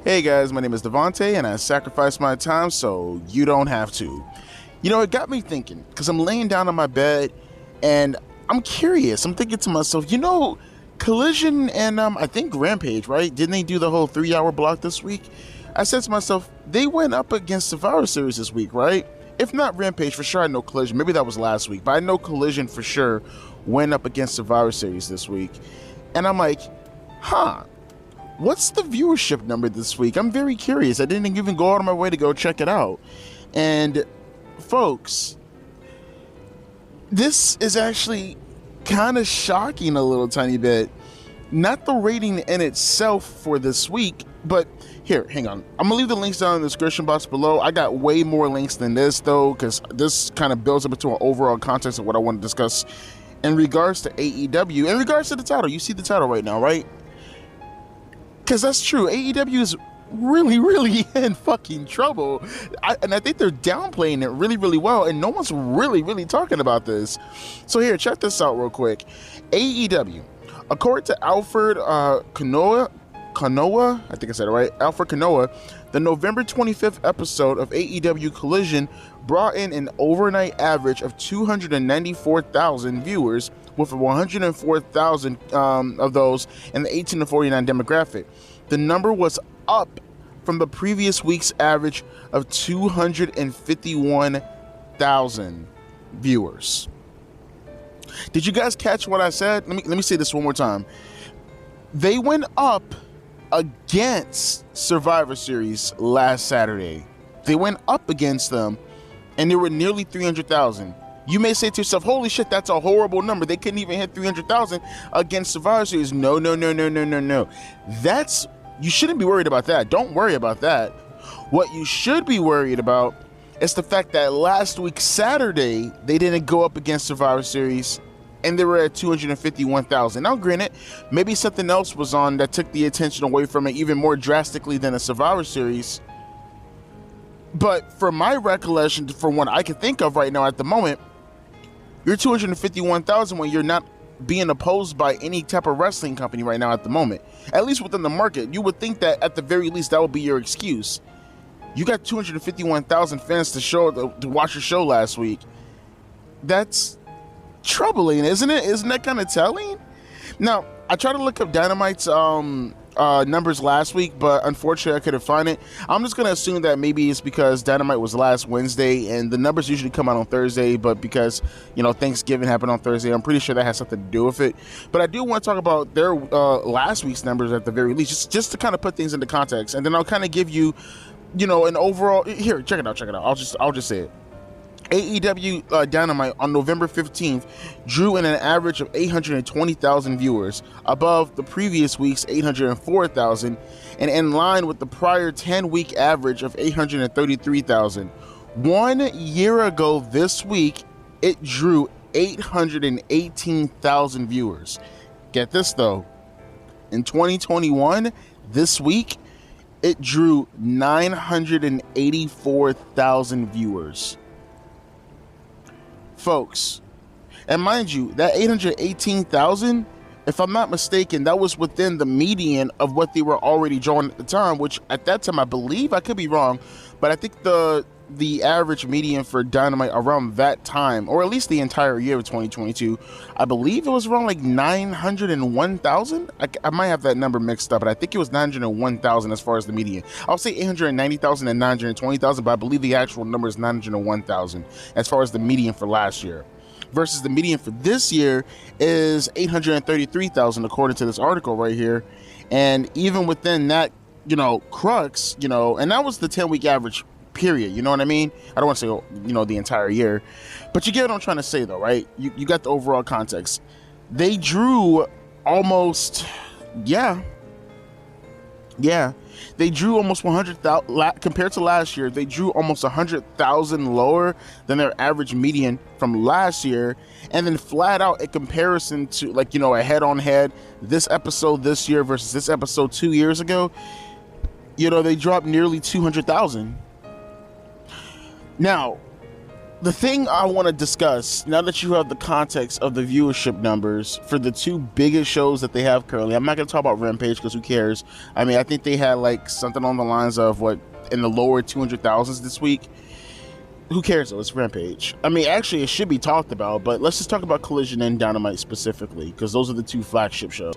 Hey guys, my name is Devontae and I sacrifice my time so you don't have to. You know, it got me thinking because I'm laying down on my bed and I'm curious. I'm thinking to myself, you know, Collision and I think Rampage, right? Didn't they do the whole 3-hour block this week? I said to myself, they went up against Survivor Series this week, right? If not Rampage, for sure I know Collision. Maybe that was last week, but I know Collision for sure went up against Survivor Series this week. And I'm like, what's the viewership number this week? I'm very curious. I didn't even go out of my way to go check it out. And folks, this is actually kind of shocking a little tiny bit. Not the rating in itself for this week, but here, hang on. I'm gonna leave the links down in the description box below. I got way more links than this though, because this kind of builds up into an overall context of what I want to discuss in regards to AEW, in regards to the title. You see the title right now, right? Because that's true. AEW is really in fucking trouble. And I think they're downplaying it really well. And no one's really talking about this. So here, check this out real quick. AEW, according to Alfred Kanoa, I think I said it right, Alfred Kanoa, the November 25th episode of AEW Collision brought in an overnight average of 294,000 viewers, with 104,000 of those in the 18 to 49 demographic. The number was up from the previous week's average of 251,000 viewers. Did you guys catch what I said? Let me say this one more time. They went up against Survivor Series last Saturday. They went up against them, and there were nearly 300,000. You may say to yourself, holy shit, that's a horrible number. They couldn't even hit 300,000 against Survivor Series. No. You shouldn't be worried about that. Don't worry about that. What you should be worried about is the fact that last week, Saturday, they didn't go up against Survivor Series, and they were at 251,000. Now, granted, maybe something else was on that took the attention away from it even more drastically than a Survivor Series. But from my recollection, from what I can think of right now at the moment, you're 251,000 when you're not being opposed by any type of wrestling company right now at the moment. At least within the market. You would think that at the very least that would be your excuse. You got 251,000 fans to watch your show last week. That's troubling, isn't it? Isn't that kind of telling? Now, I tried to look up Dynamite's numbers last week, but unfortunately I couldn't find it. I'm just gonna assume that maybe it's because Dynamite was last Wednesday and the numbers usually come out on Thursday, but because, you know, Thanksgiving happened on Thursday, I'm pretty sure that has something to do with it. But I do want to talk about their last week's numbers at the very least, just to kind of put things into context, and then I'll kind of give you, you know, an overall. Here, check it out. I'll just say it. AEW Dynamite on November 15th drew in an average of 820,000 viewers, above the previous week's 804,000, and in line with the prior 10-week average of 833,000. 1 year ago this week, it drew 818,000 viewers. Get this though, in 2021, this week, it drew 984,000 viewers. Folks, and mind you, that 818,000, if I'm not mistaken, that was within the median of what they were already drawing at the time, which at that time, I believe, I could be wrong, but I think the average median for Dynamite around that time, or at least the entire year of 2022, I believe it was around like 901,000. I might have that number mixed up, but I think it was 901,000 as far as the median. I'll say 890,000 and 920,000, but I believe the actual number is 901,000 as far as the median for last year. Versus the median for this year is 833,000 according to this article right here. And even within that, you know, crux, you know, and that was the 10-week average period, you know what I mean? I don't want to say, you know, the entire year, but you get what I'm trying to say though, right? You got the overall context. They drew almost, they drew almost 100,000 compared to last year. They drew almost 100,000 lower than their average median from last year. And then flat out in comparison to, like, you know, a head-on-head, this episode this year versus this episode 2 years ago, you know, they dropped nearly 200,000. Now, The thing I want to discuss, now that you have the context of the viewership numbers for the two biggest shows that they have currently, I'm not going to talk about Rampage because who cares? I mean, I think they had like something on the lines of what, in the lower 200,000s this week. Who cares though? It's Rampage. I mean, actually, it should be talked about, but let's just talk about Collision and Dynamite specifically because those are the two flagship shows.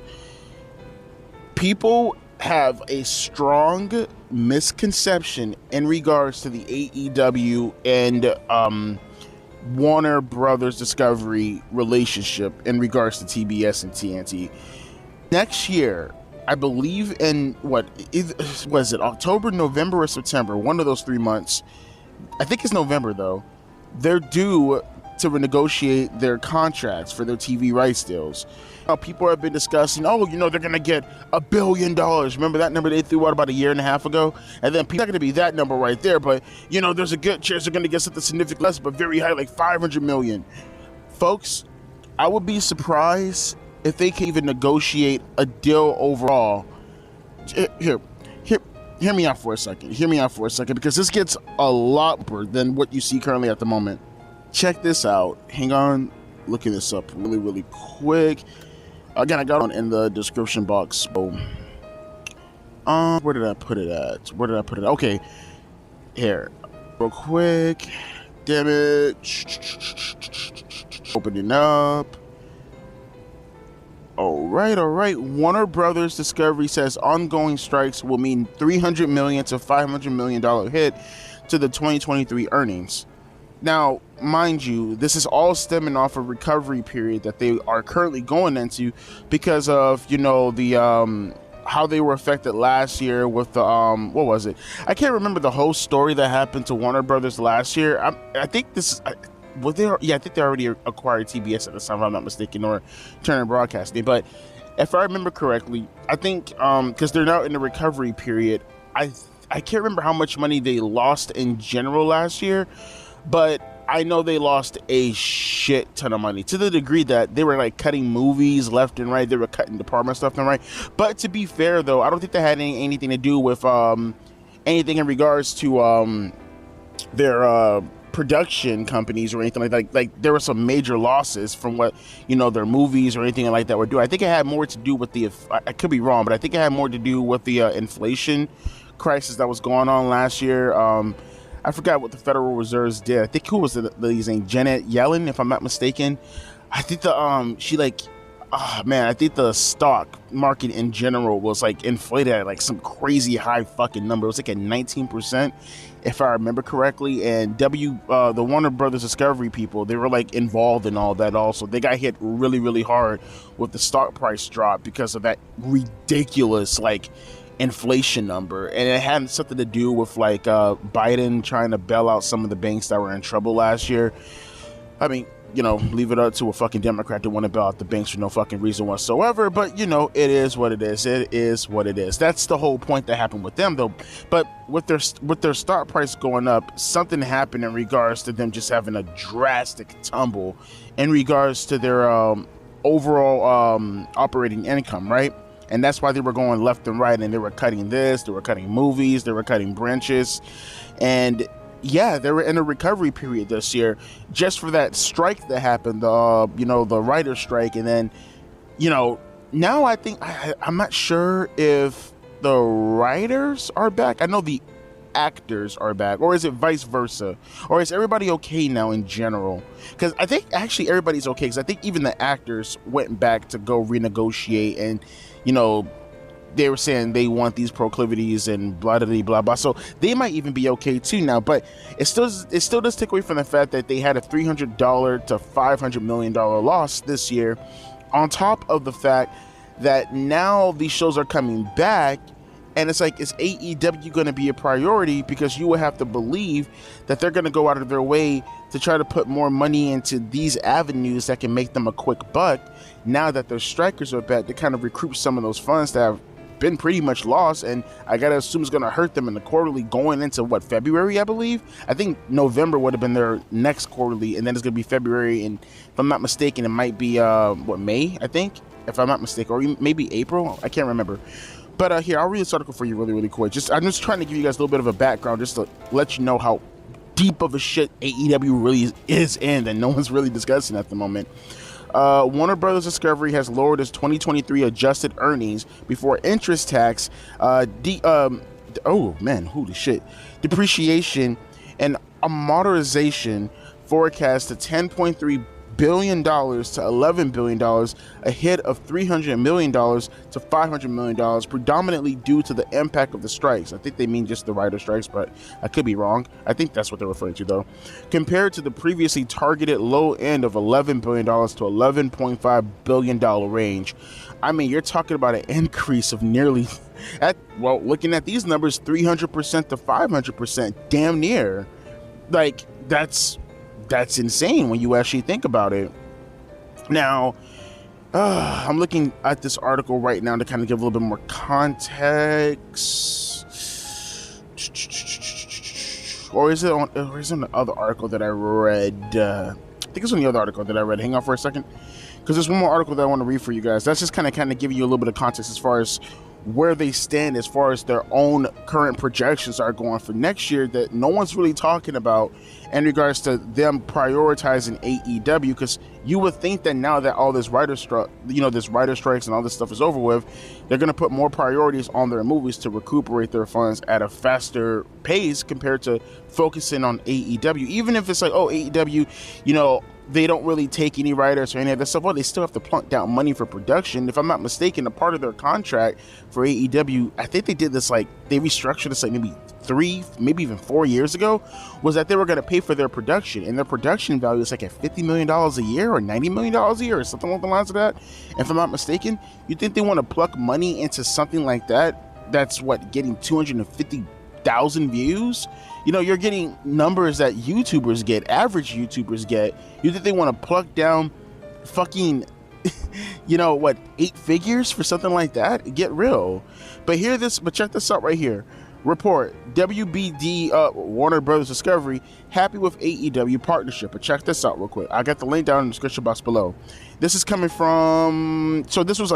People have a strong misconception in regards to the AEW and Warner Brothers Discovery relationship in regards to TBS and TNT. Next year, I believe in was it October, November, or September? One of those 3 months. I think it's November though. They're due to renegotiate their contracts for their TV rights deals. People have been discussing, they're going to get $1 billion. Remember that number they threw out about a year and a half ago? And then people are going to be that number right there, but there's a good chance they're going to get something significantly less, but very high, like $500 million. Folks, I would be surprised if they can even negotiate a deal overall. Hear me out for a second. Because this gets a lot more than what you see currently at the moment. Check this out. Hang on. Looking this up really, really quick. Again, I got it in the description box. So, where did I put it at? Okay. Here. Real quick. Damn it. Opening up. All right. Warner Brothers Discovery says ongoing strikes will mean $300 million to $500 million hit to the 2023 earnings. Now, mind you, this is all stemming off a recovery period that they are currently going into because of, the how they were affected last year with the what was it? I can't remember the whole story that happened to Warner Brothers last year. I think this. I think they already acquired TBS at the time, if I'm not mistaken, or Turner Broadcasting. But if I remember correctly, I think because they're now in the recovery period, I can't remember how much money they lost in general last year, but I know they lost a shit ton of money to the degree that they were like cutting movies left and right. They were cutting departments left and right. But to be fair, though, I don't think that had anything to do with anything in regards to their production companies or anything like that. Like there were some major losses from what their movies or anything like that were doing. I think it had more to do with I could be wrong, but I think it had more to do with the inflation crisis that was going on last year. I forgot what the Federal Reserves did. I think who was the lady's name? Janet Yellen, if I'm not mistaken. I think I think the stock market in general was like inflated at like some crazy high fucking number. It was like at 19%, if I remember correctly. And the Warner Brothers Discovery people, they were like involved in all that also. They got hit really, really hard with the stock price drop because of that ridiculous like inflation number. And it had something to do with like Biden trying to bail out some of the banks that were in trouble last year. I mean, leave it up to a fucking Democrat to want to bail out the banks for no fucking reason whatsoever. But, it is what it is. It is what it is. That's the whole point that happened with them, though. But with their stock price going up, something happened in regards to them just having a drastic tumble in regards to their overall operating income, right? And that's why they were going left and right, and they were cutting this, they were cutting movies, they were cutting branches. And yeah, they were in a recovery period this year just for that strike that happened, the writer's strike. And then, now I think, I'm not sure if the writers are back. I know the actors are back, or is it vice versa? Or is everybody okay now in general? Because I think actually everybody's okay, because I think even the actors went back to go renegotiate, and, they were saying they want these proclivities and blah, blah, blah, blah. So they might even be okay too now. But it still does take away from the fact that they had a $300 to $500 million loss this year, on top of the fact that now these shows are coming back. And it's like, is AEW going to be a priority? Because you would have to believe that they're going to go out of their way to try to put more money into these avenues that can make them a quick buck. Now that their strikers are back, to kind of recruit some of those funds that have been pretty much lost. And I got to assume it's going to hurt them in the quarterly going into February, I believe. I think November would have been their next quarterly, and then it's going to be February. And if I'm not mistaken, it might be, May, I think, if I'm not mistaken, or maybe April. I can't remember. But here, I'll read this article for you really, really quick. I'm just trying to give you guys a little bit of a background just to let you know how deep of a shit AEW really is in that no one's really discussing at the moment. Warner Brothers Discovery has lowered its 2023 adjusted earnings before interest tax, depreciation and amortization forecast to $10.3 billion to $11 billion, a hit of $300 million to $500 million, predominantly due to the impact of the strikes. I think they mean just the writer strikes, but I could be wrong. I think that's what they're referring to, though. Compared to the previously targeted low end of $11 billion to $11.5 billion range. I mean, you're talking about an increase of nearly, looking at these numbers, 300% to 500%, damn near. Like, that's insane when you actually think about it. Now, I'm looking at this article right now to kind of give a little bit more context. Or is it on the other article that I read? I think it's on the other article that I read. Hang on for a second, because there's one more article that I want to read for you guys. That's just kind of giving you a little bit of context as far as where they stand as far as their own current projections are going for next year that no one's really talking about in regards to them prioritizing AEW, because you would think that now that all this writer strikes and all this stuff is over with, they're going to put more priorities on their movies to recuperate their funds at a faster pace compared to focusing on AEW. Even if it's like, oh, AEW, they don't really take any writers or any of that stuff. Well, they still have to plunk down money for production. If I'm not mistaken, a part of their contract for AEW, I think they did this, like, they restructured this like maybe 3, maybe even 4 years ago, was that they were going to pay for their production. And their production value is like at $50 million a year or $90 million a year or something along the lines of that. And if I'm not mistaken, you think they want to pluck money into something like that? That's getting 250,000 views? You're getting numbers that YouTubers get, average YouTubers get. You think they want to pluck down fucking, 8 figures for something like that? Get real. But check this out right here. Report, WBD, Warner Brothers Discovery, happy with AEW partnership. But check this out real quick. I got the link down in the description box below. This is coming from, this was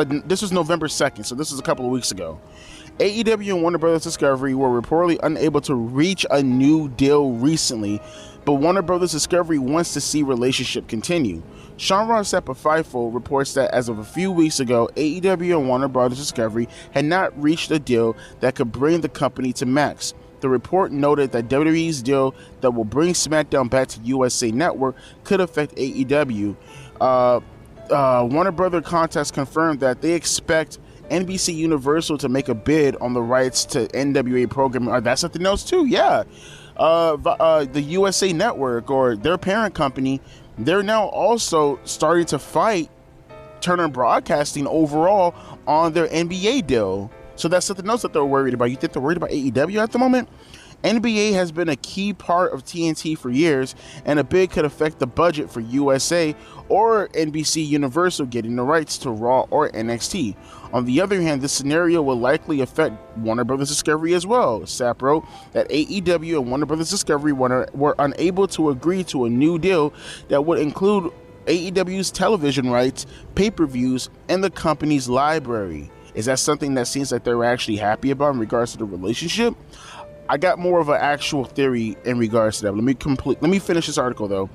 November 2nd, so this is a couple of weeks ago. AEW and Warner Brothers Discovery were reportedly unable to reach a new deal recently, but Warner Brothers Discovery wants to see relationship continue. Sean Ross Sapp FIFO reports that as of a few weeks ago, AEW and Warner Brothers Discovery had not reached a deal that could bring the company to max. The report noted that WWE's deal that will bring SmackDown back to USA Network could affect AEW. Warner Brothers contacts confirmed that they expect NBC Universal to make a bid on the rights to NWA programming. That's something else too, yeah. The USA Network, or their parent company, they're now also starting to fight Turner Broadcasting overall on their NBA deal. So that's something else that they're worried about. You think they're worried about AEW at the moment? NBA has been a key part of TNT for years, and a bid could affect the budget for USA or NBC Universal getting the rights to Raw or NXT. On the other hand, this scenario will likely affect Warner Brothers Discovery as well. Sapp wrote that AEW and Warner Brothers Discovery were unable to agree to a new deal that would include AEW's television rights, pay-per-views, and the company's library. Is that something that seems like they were actually happy about in regards to the relationship? I got more of an actual theory in regards to that. Let me finish this article though.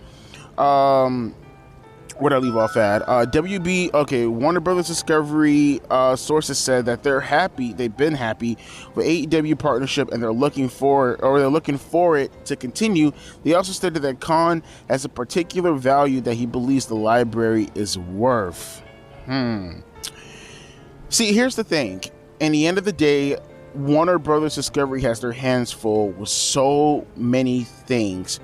Where'd I leave off at? Warner Brothers Discovery sources said that they've been happy with AEW partnership, and they're looking for it to continue. They also stated that Khan has a particular value that he believes the library is worth. See, here's the thing. In the end of the day, Warner Brothers Discovery has their hands full with so many things.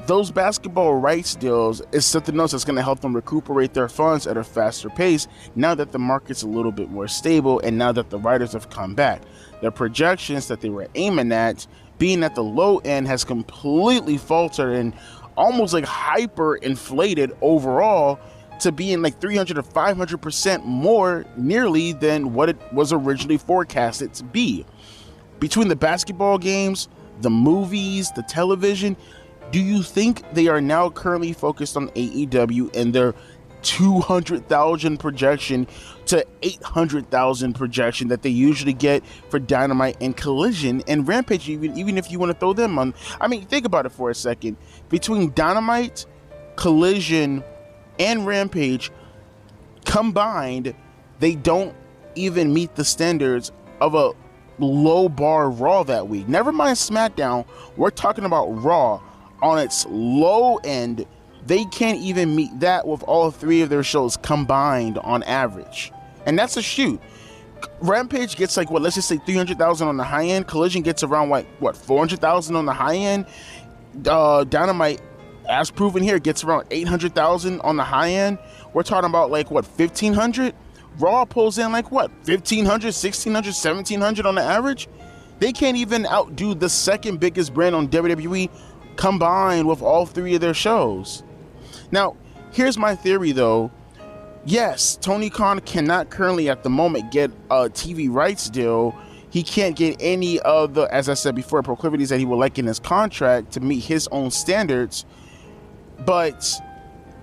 Those basketball rights deals is something else that's going to help them recuperate their funds at a faster pace now that the market's a little bit more stable and now that the writers have come back. Their projections that they were aiming at, being at the low end, has completely faltered and almost like hyper inflated overall to being like 300 to 500% more nearly than what it was originally forecasted to be. Between the basketball games, the movies, the television, do you think they are now currently focused on AEW and they're 200,000 projection to 800,000 projection that they usually get for Dynamite and Collision and Rampage, even if you want to throw them on. I mean, think about it for a second. Between Dynamite, Collision, and Rampage combined, they don't even meet the standards of a low bar Raw that week. Never mind SmackDown, we're talking about Raw on its low end. They can't even meet that with all three of their shows combined on average. And that's a shoot. Rampage gets like, what, let's just say 300,000 on the high end. Collision gets around like, what, 400,000 on the high end. Dynamite, as proven here, gets around 800,000 on the high end. We're talking about like, what, 1,500? Raw pulls in like, what, 1,500, 1,600, 1,700 on the average? They can't even outdo the second biggest brand on WWE combined with all three of their shows. Now, here's my theory though. Yes, Tony Khan cannot currently at the moment get a TV rights deal. He can't get any of the, as I said before, proclivities that he would like in his contract to meet his own standards. But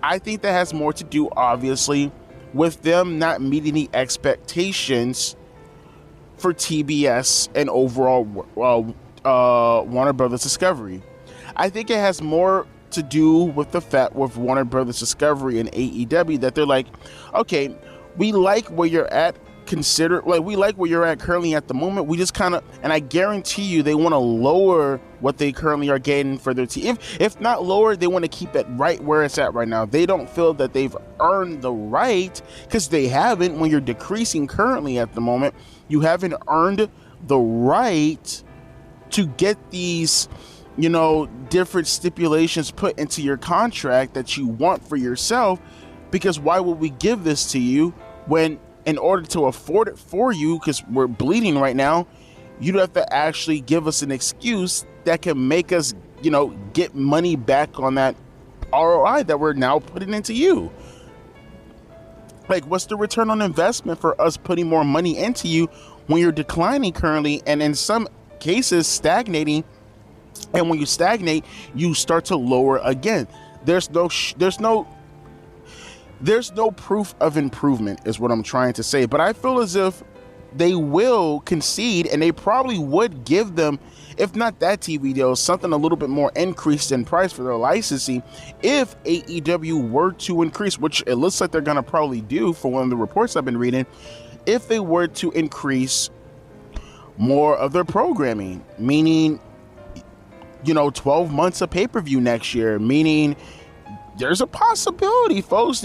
I think that has more to do, obviously, with them not meeting the expectations for TBS and overall Warner Brothers Discovery. I think it has more to do with the fact with Warner Brothers Discovery and AEW that they're like, okay, we like where you're at, we like where you're at currently at the moment. We just kind of, and I guarantee you they want to lower what they currently are getting for their team. If not lower, they want to keep it right where it's at right now. They don't feel that they've earned the right, because they haven't. When you're decreasing currently at the moment, you haven't earned the right to get these, you know, different stipulations put into your contract that you want for yourself. Because why would we give this to you when, in order to afford it for you, because we're bleeding right now, you'd have to actually give us an excuse that can make us, you know, get money back on that ROI that we're now putting into you. Like, what's the return on investment for us putting more money into you when you're declining currently, and in some cases stagnating? And when you stagnate, you start to lower again. There's no proof of improvement is what I'm trying to say. But I feel as if they will concede, and they probably would give them, if not that TV deal, something a little bit more increased in price for their licensing if AEW were to increase, which it looks like they're going to probably do for one of the reports I've been reading. If they were to increase more of their programming, meaning, you know, 12 months of pay-per-view next year, meaning there's a possibility, folks.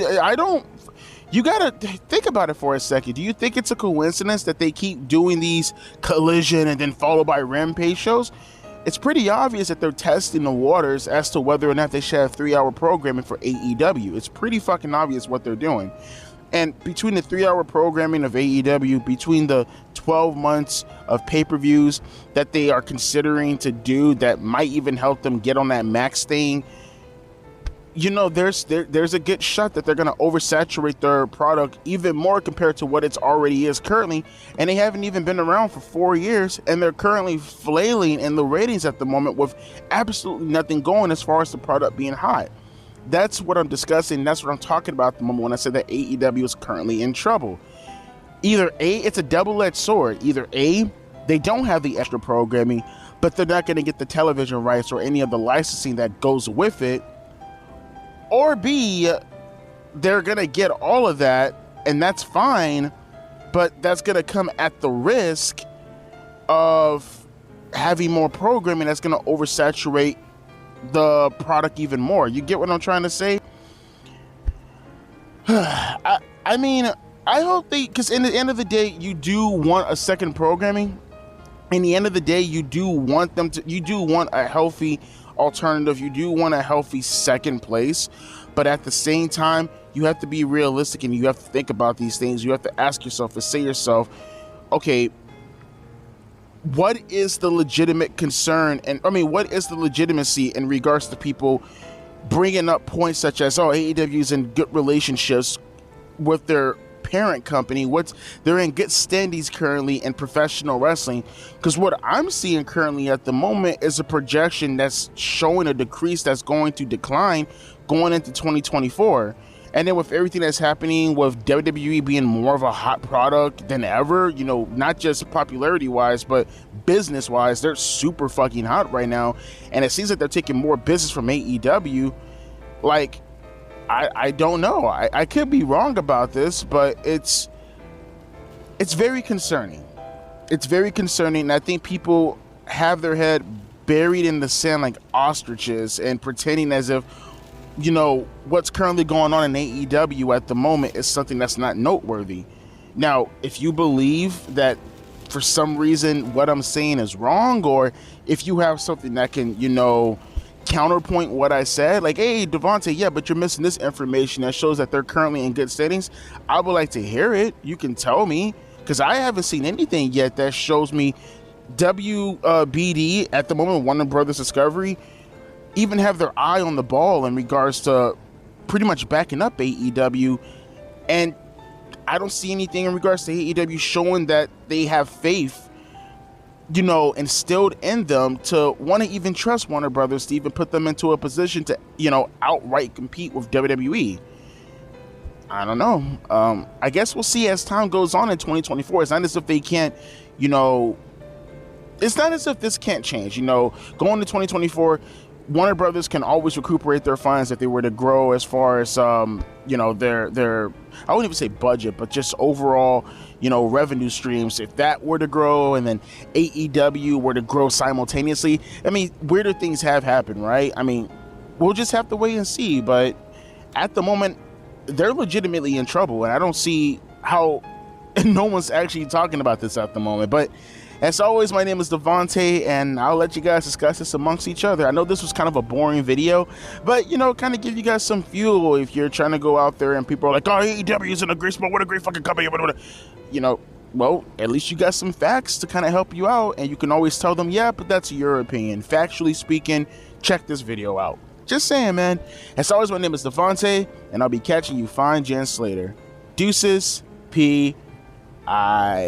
You gotta think about it for a second. Do you think it's a coincidence that they keep doing these Collision and then followed by Rampage shows? It's pretty obvious that they're testing the waters as to whether or not they should have 3-hour programming for AEW. It's pretty fucking obvious what they're doing. And between the 3-hour programming of AEW, between the 12 months of pay-per-views that they are considering to do that might even help them get on that max thing, you know, there's a good shot that they're going to oversaturate their product even more compared to what it's already is currently. And they haven't even been around for 4 years, and they're currently flailing in the ratings at the moment with absolutely nothing going as far as the product being hot. That's what I'm discussing. That's what I'm talking about at the moment when I say that AEW is currently in trouble. Either A, it's a double-edged sword. Either A, they don't have the extra programming, but they're not going to get the television rights or any of the licensing that goes with it. Or B, they're going to get all of that, and that's fine, but that's going to come at the risk of having more programming that's going to oversaturate the product even more. You get what I'm trying to say? I mean, I hope they, because in the end of the day, you do want a second programming. In the end of the day, you do want a healthy alternative. You do want a healthy second place, but at the same time, you have to be realistic and you have to think about these things. You have to ask yourself and say yourself, okay, what is the legitimate concern? And I mean, what is the legitimacy in regards to people bringing up points such as, oh, AEW is in good relationships with their parent company, they're in good standings currently in professional wrestling? Because what I'm seeing currently at the moment is a projection that's showing a decrease that's going to decline going into 2024. And then with everything that's happening with WWE being more of a hot product than ever, you know, not just popularity wise, but business wise, they're super fucking hot right now. And it seems like they're taking more business from AEW. Like, I don't know. I could be wrong about this, but it's very concerning. It's very concerning. And I think people have their head buried in the sand like ostriches and pretending as if, you know, what's currently going on in AEW at the moment is something that's not noteworthy. Now, if you believe that for some reason what I'm saying is wrong, or if you have something that can, you know, counterpoint what I said, like, hey, Devontae, yeah, but you're missing this information that shows that they're currently in good standings, I would like to hear it. You can tell me, because I haven't seen anything yet that shows me WBD at the moment, Warner Brothers Discovery, even have their eye on the ball in regards to pretty much backing up AEW. And I don't see anything in regards to AEW showing that they have faith, you know, instilled in them to want to even trust Warner Brothers to even put them into a position to, you know, outright compete with WWE. I don't know. I guess we'll see as time goes on in 2024. It's not as if they can't, you know, it's not as if this can't change. You know, going to 2024, Warner Brothers can always recuperate their funds if they were to grow as far as, you know, their I wouldn't even say budget, but just overall, you know, revenue streams. If that were to grow and then AEW were to grow simultaneously, I mean, weirder things have happened, right? I mean, we'll just have to wait and see. But at the moment, they're legitimately in trouble, and I don't see how no one's actually talking about this at the moment. But as always, my name is Devontae, and I'll let you guys discuss this amongst each other. I know this was kind of a boring video, but, you know, kind of give you guys some fuel if you're trying to go out there and people are like, oh, AEW is in a great spot, what a great fucking company, you know, well, at least you got some facts to kind of help you out, and you can always tell them, yeah, but that's your opinion. Factually speaking, check this video out. Just saying, man. As always, my name is Devontae, and I'll be catching you fine gents later. Deuces, P. I